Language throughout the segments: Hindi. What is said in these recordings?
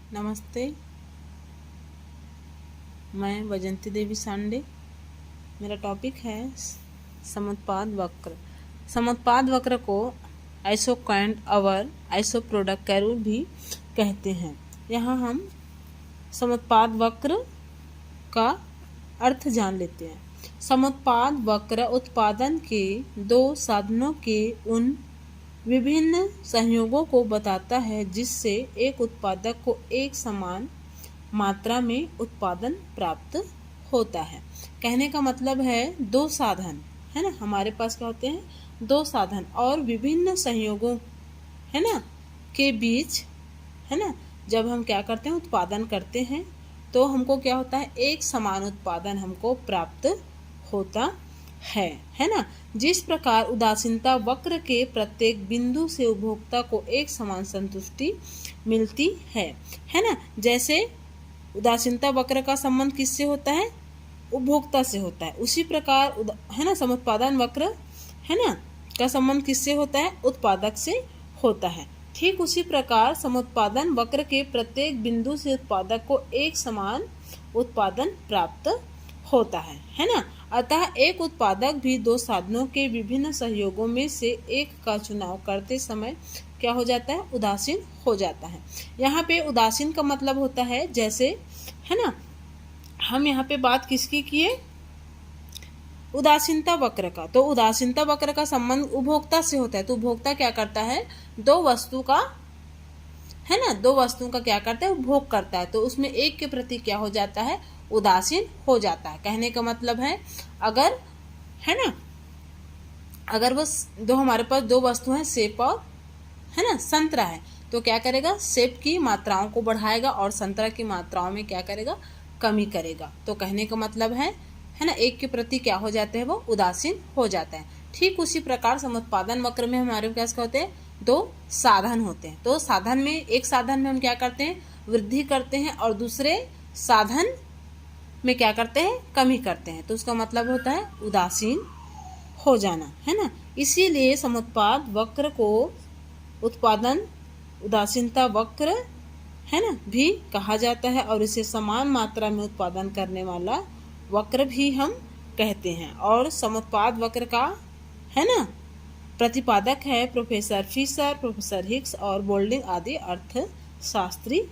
नमस्ते, मैं वजंती देवी सांडे। मेरा टॉपिक है समुत्पाद वक्र। समुत्पाद वक्र को आइसोकाइंट अवर आइसोप्रोडक्ट कैरोड भी कहते हैं। यहाँ हम समुत्पाद वक्र का अर्थ जान लेते हैं। समुत्पाद वक्र उत्पादन के दो साधनों के उन विभिन्न संयोगों को बताता है जिससे एक उत्पादक को एक समान मात्रा में उत्पादन प्राप्त होता है। कहने का मतलब है दो साधन है ना, हमारे पास क्या होते हैं, दो साधन और विभिन्न संयोगों है ना के बीच है ना, जब हम क्या करते हैं उत्पादन करते हैं तो हमको क्या होता है, एक समान उत्पादन हमको प्राप्त होता है ना। जिस प्रकार उदासीनता वक्र के प्रत्येक बिंदु से उपभोक्ता को एक समान संतुष्टि मिलती है ना। जैसे उदासीनता वक्र का संबंध किससे होता है, उपभोक्ता से होता है, उसी प्रकार है ना समुत्पादन वक्र है ना का संबंध किससे होता है, उत्पादक से होता है। ठीक उसी प्रकार समुत्पादन वक्र के प्रत्येक बिंदु से उत्पादक को एक समान उत्पादन प्राप्त होता है ना। अतः एक उत्पादक भी दो साधनों के विभिन्न सहयोगों में से एक का चुनाव करते समय क्या हो जाता है, उदासीन हो जाता है। यहाँ पे उदासीन का मतलब होता है जैसे है ना, हम यहाँ पे बात किसकी किए, उदासीनता वक्र का। तो उदासीनता वक्र का संबंध उपभोक्ता से होता है। तो उपभोक्ता क्या करता है, दो वस्तु का है ना, दो वस्तुओं का क्या करता है, उपभोग करता है। तो उसमें एक के प्रति क्या हो जाता है, उदासीन हो जाता है। कहने का मतलब है अगर है ना, अगर वो दो हमारे पास दो वस्तु हैं, सेब और है ना संतरा है, तो क्या करेगा, सेब की मात्राओं को बढ़ाएगा और संतरा की मात्राओं में क्या करेगा, कमी करेगा। तो कहने का मतलब है ना, एक के प्रति क्या हो जाते हैं, वो उदासीन हो जाता है। ठीक उसी प्रकार समुत्पादन वक्र में हमारे पास क्या होते हैं, दो साधन होते हैं। तो साधन में, एक साधन में हम क्या करते हैं, वृद्धि करते हैं और दूसरे साधन में क्या करते हैं, कमी करते हैं। तो उसका मतलब होता है उदासीन हो जाना है ना। इसीलिए समुत्पाद वक्र को उत्पादन उदासीनता वक्र है ना भी कहा जाता है और इसे समान मात्रा में उत्पादन करने वाला वक्र भी हम कहते हैं। और समुत्पाद वक्र का है ना प्रतिपादक है प्रोफेसर फिशर, प्रोफेसर हिग्स और बोल्डिंग आदि अर्थशास्त्री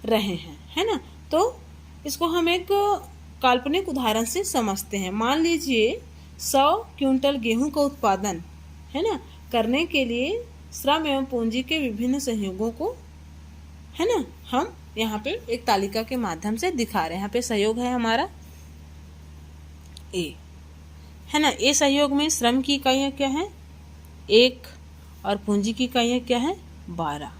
रहे हैं है ना। तो इसको हम एक काल्पनिक उदाहरण से समझते हैं। मान लीजिए 100 क्विंटल गेहूं का उत्पादन है ना करने के लिए श्रम एवं पूंजी के विभिन्न सहयोगों को है ना हम यहाँ पे एक तालिका के माध्यम से दिखा रहे हैं। यहाँ पे सहयोग है हमारा ए है ना। ए सहयोग में श्रम की इकाइयाँ क्या है, 1 और पूंजी की इकाइयाँ क्या है, 12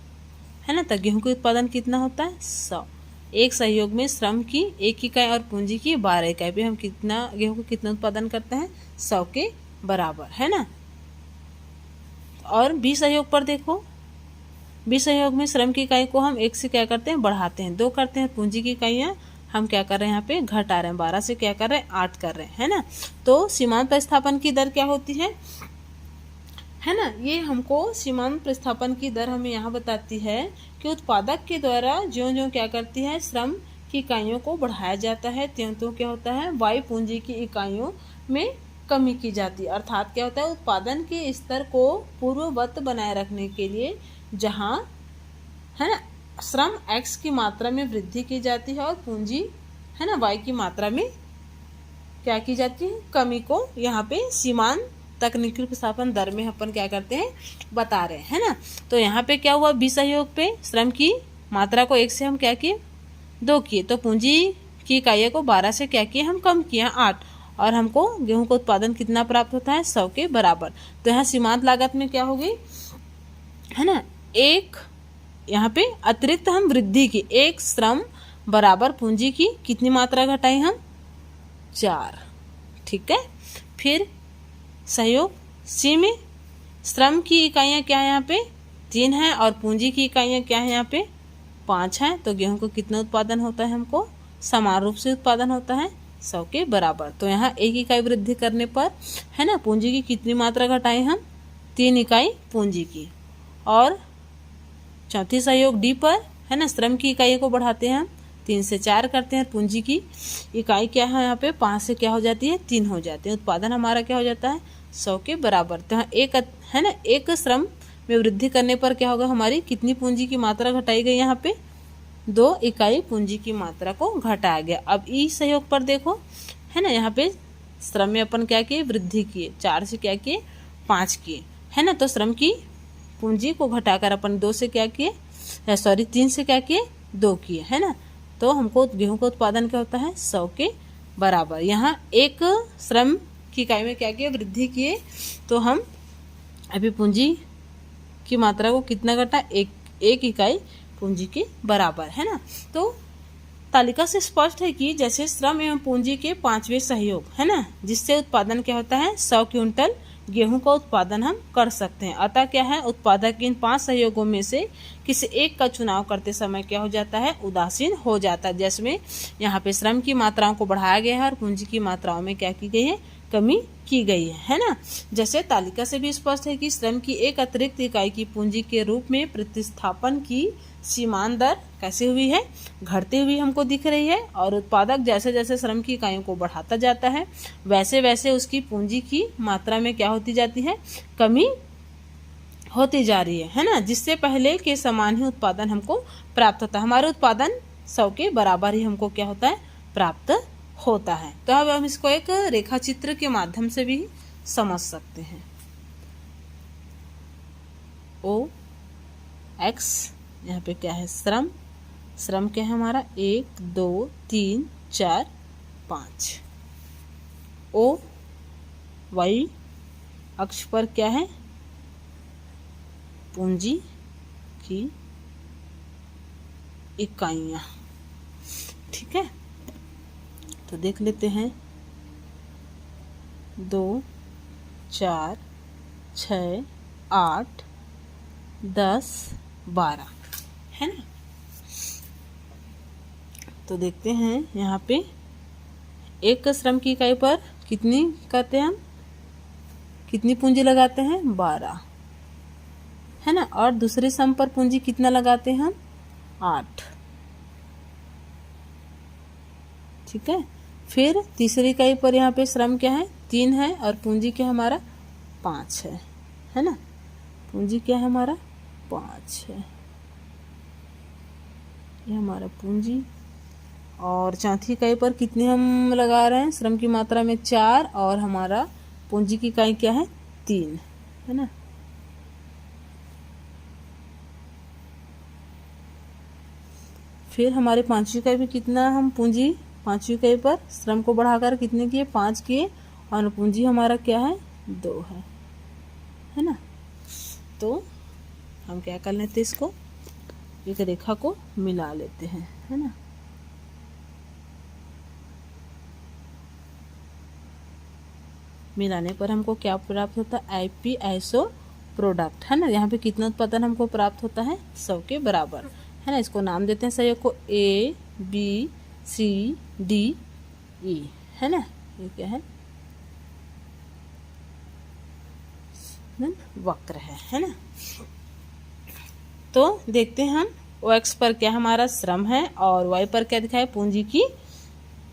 है ना। तो गेहूं का उत्पादन कितना होता है, 100। एक सहयोग में श्रम की 1 इकाई और पूंजी की 12 इकाई पे हम कितना गेहूं का कितना उत्पादन करते हैं, 100 के बराबर है ना। और बी सहयोग पर देखो, बी सहयोग में श्रम की इकाई को हम 1 से क्या करते हैं, बढ़ाते हैं, 2 करते हैं। पूंजी की इकाइयाँ हम क्या कर रहे हैं, यहाँ पे घटा रहे हैं, 12 से क्या कर रहे हैं, 8 कर रहे हैं है ना। तो सीमांत प्रतिस्थापन की दर क्या होती है ना, ये हमको सीमांत प्रतिस्थापन की दर हमें यहाँ बताती है कि उत्पादक के द्वारा ज्यों ज्यों क्या करती है, श्रम की इकाइयों को बढ़ाया जाता है, त्यों त्यों क्या होता है, वाई पूंजी की इकाइयों में कमी की जाती है। अर्थात क्या होता है, उत्पादन के स्तर को पूर्ववत बनाए रखने के लिए जहाँ है ना श्रम x की मात्रा में वृद्धि की जाती है और पूंजी है ना y की मात्रा में क्या की जाती है, कमी को यहाँ पे सीमांत तकनीकी प्रतिस्थापन दर में अपन क्या करते हैं, बता रहे हैं ना। तो यहाँ पे क्या हुआ, बी सहयोग पे श्रम की मात्रा को 1 से हम क्या किए, 2 किए। तो पूंजी की इकाइयों को 12 से क्या किए, हम कम किए 8, और हमको गेहूं का उत्पादन कितना प्राप्त होता है, 100 के बराबर। तो यहाँ सीमांत लागत में क्या होगी है ना, 1 यहाँ पे अतिरिक्त हम वृद्धि की, 1 श्रम बराबर पूंजी की कितनी मात्रा घटाई हम, 4 ठीक है। फिर सहयोग सी में श्रम की इकाइयाँ क्या है, यहाँ पे 3 है और पूंजी की इकाइयाँ क्या है, यहाँ पे 5 है। तो गेहूं को कितना उत्पादन होता है, हमको समान रूप से उत्पादन होता है, 100 के बराबर। तो यहाँ 1 इकाई वृद्धि करने पर है ना पूंजी की कितनी मात्रा घटाई हम, 3 इकाई पूंजी की। और चौथी सहयोग डी पर है ना। श्रम की इकाई को बढ़ाते हैं हम 3 से 4 करते हैं, पूंजी की इकाई क्या है यहाँ पे 5 से क्या हो जाती है 3 हो जाती है, उत्पादन हमारा क्या हो जाता है 100 के बराबर। तो यहाँ एक है ना, एक श्रम में वृद्धि करने पर क्या होगा, हमारी कितनी पूंजी की मात्रा घटाई गई, यहाँ पे 2 इकाई पूंजी की मात्रा को घटाया गया। अब ई सहयोग पर देखो, है ना, यहाँ पे श्रम में अपन क्या किए, वृद्धि किए, 4 से क्या किए 5 किए, है ना। तो श्रम की पूंजी को घटाकर अपन 2 से क्या किए, 3 से क्या किए 2 किए, है ना। तो हमको गेहूं का उत्पादन क्या होता है 100 के बराबर। यहाँ एक श्रम की इकाई में क्या किए, वृद्धि किए, तो हम अभी पूंजी की मात्रा को कितना घटा, एक इकाई पूंजी के बराबर, है ना। तो तालिका से स्पष्ट है कि जैसे श्रम एवं पूंजी के 5वें सहयोग, है ना, जिससे उत्पादन क्या होता है 100 क्विंटल गेहूं का उत्पादन हम कर सकते हैं। अतः क्या है, उत्पादक इन 5 सहयोगों में से किसी एक का चुनाव करते समय क्या हो जाता है, उदासीन हो जाता है। जिसमें यहाँ पे श्रम की मात्राओं को बढ़ाया गया है और पूंजी की मात्राओं में क्या की गई है, कमी की गई है ना। जैसे तालिका से भी स्पष्ट है कि श्रम की एक अतिरिक्त इकाई की पूंजी के रूप में प्रतिस्थापन की सीमांत दर कैसे हुई है, घटती हुई हमको दिख रही है। और उत्पादक जैसे जैसे श्रम की इकाइयों को बढ़ाता जाता है वैसे वैसे उसकी पूंजी की मात्रा में क्या होती जाती है, कमी होती जा रही है ना। जिससे पहले के समान ही उत्पादन हमको प्राप्त होता है, हमारे उत्पादन 100 के बराबर ही हमको क्या होता है, प्राप्त होता है। तो अब हम इसको एक रेखा चित्र के माध्यम से भी समझ सकते हैं। O X यहाँ पे क्या है, श्रम, श्रम क्या है हमारा 1 2 3 4 5। O Y अक्ष पर क्या है, पूंजी की इकाइयां, ठीक है। तो देख लेते हैं 2 4 6 8 10 12, है ना। तो देखते हैं यहाँ पे एक श्रम की इकाई पर कितनी करते हैं हम, कितनी पूंजी लगाते हैं 12, है ना। और दूसरे श्रम पर पूंजी कितना लगाते हैं हम 8, ठीक है। फिर तीसरी इकाई पर यहाँ पे श्रम क्या है 3 है और पूंजी क्या हमारा 5 है ना। पूंजी क्या है हमारा 5 है, ये हमारा पूंजी। और चौथी इकाई पर कितनी हम लगा रहे हैं, श्रम की मात्रा में 4 और हमारा पूंजी की इकाई क्या है 3, है ना। फिर हमारे पांचवी इकाई में कितना हम पूंजी, पांचवी इकाई पर श्रम को बढ़ाकर कितने किए 5 किए और पूंजी हमारा क्या है 2 है ना। तो हम क्या कर लेते हैं, इसको एक रेखा को मिला लेते हैं, है ना। मिलाने पर हमको क्या प्राप्त होता है, आईपी आइसो प्रोडक्ट, है ना। यहाँ पे कितना उत्पादन हमको प्राप्त होता है 100 के बराबर, है ना। इसको नाम देते हैं सहयोग को A B C D E, है ना। ये क्या है, वक्र है ना। तो देखते हैं हम OX पर क्या हमारा श्रम है और Y पर क्या दिखा है, पूंजी की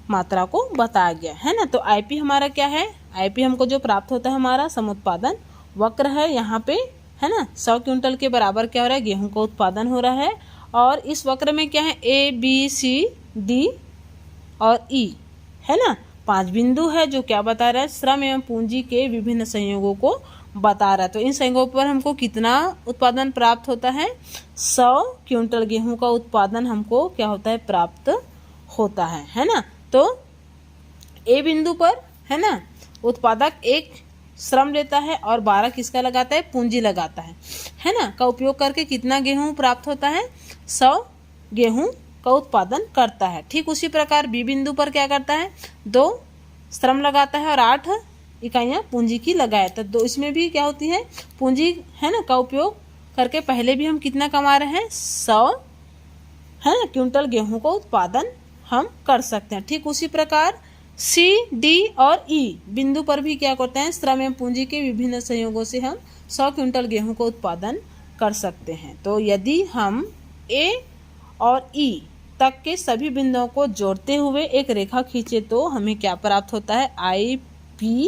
मात्रा को बताया गया, है ना। तो IP हमारा क्या है, IP हमको जो प्राप्त होता है हमारा समुत्पादन वक्र है यहाँ पे, है ना। 100 क्विंटल के बराबर क्या हो रहा है, गेहूं का उत्पादन हो रहा है। और इस वक्र में क्या है A B C D और E, है ना। 5 बिंदु है जो क्या बता रहा है, श्रम एवं पूंजी के विभिन्न संयोगों को बता रहा है। तो इन संयोगों पर हमको कितना उत्पादन प्राप्त होता है, 100 क्विंटल गेहूं का उत्पादन हमको क्या होता है, प्राप्त होता है ना। तो ए बिंदु पर, है ना, उत्पादक 1 श्रम लेता है और 12 किसका लगाता है, पूंजी लगाता है ना। का उपयोग करके कितना गेहूं प्राप्त होता है, 100 गेहूं का उत्पादन करता है। ठीक उसी प्रकार बी बिंदु पर क्या करता है, 2 श्रम लगाता है और 8 इकाइयां पूंजी की लगाए। तो 2 इसमें भी क्या होती है, पूंजी, है ना, का उपयोग करके पहले भी हम कितना कमा रहे हैं, 100, है ना, क्विंटल गेहूं का उत्पादन हम कर सकते हैं। ठीक उसी प्रकार C D और E बिंदु पर भी क्या करते हैं, श्रम एवं पूंजी के विभिन्न संयोगों से हम 100 क्विंटल गेहूं का उत्पादन कर सकते हैं। तो यदि हम A और ई तक के सभी बिंदुओं को जोड़ते हुए एक रेखा खींचे तो हमें क्या प्राप्त होता है, IP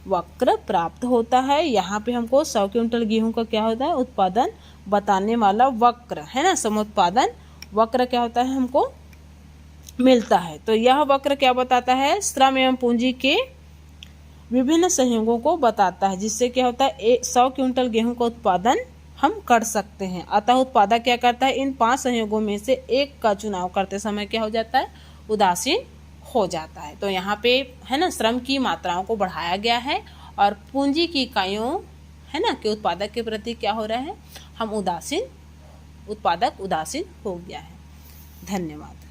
वक्र प्राप्त होता है। यहाँ पे हमको 100 क्विंटल गेहूं का क्या होता है, उत्पादन बताने वाला वक्र है ना, समुत्पादन वक्र क्या होता है, हमको मिलता है। तो यह वक्र क्या बताता है, श्रम एवं पूंजी के विभिन्न संयोगों को बताता है, जिससे क्या होता है 100 क्विंटल गेहूं का उत्पादन हम कर सकते हैं। अतः उत्पादक क्या करता है, इन 5 संयोगों में से एक का चुनाव करते समय क्या हो जाता है, उदासीन हो जाता है। तो यहाँ पे है ना श्रम की मात्राओं को बढ़ाया गया है और पूंजी की इकाइयों है ना के उत्पादक के प्रति क्या हो रहा है, हम उत्पादक उदासीन हो गया है। धन्यवाद।